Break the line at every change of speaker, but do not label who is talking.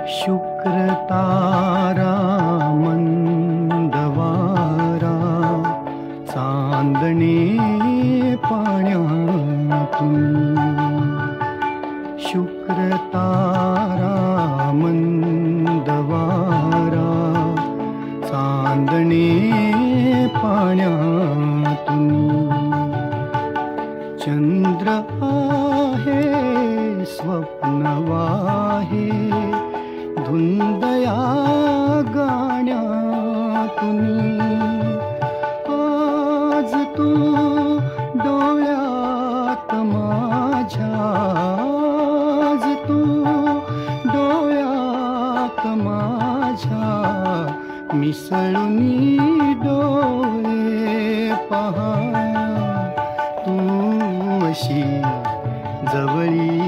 शुक्र तारा मंदवारा चांदणे पाण्यातून. शुक्र तारा मंदवारा चांदणे पाण्यातून. चंद्र आहे स्वप्न वाहे धुंदया गाण्यातून. आज तू डोळ्यात माझ्या, आज तू डोळ्यात माझ्या मिसळूनी डोळे पहा. तू अशी जवळी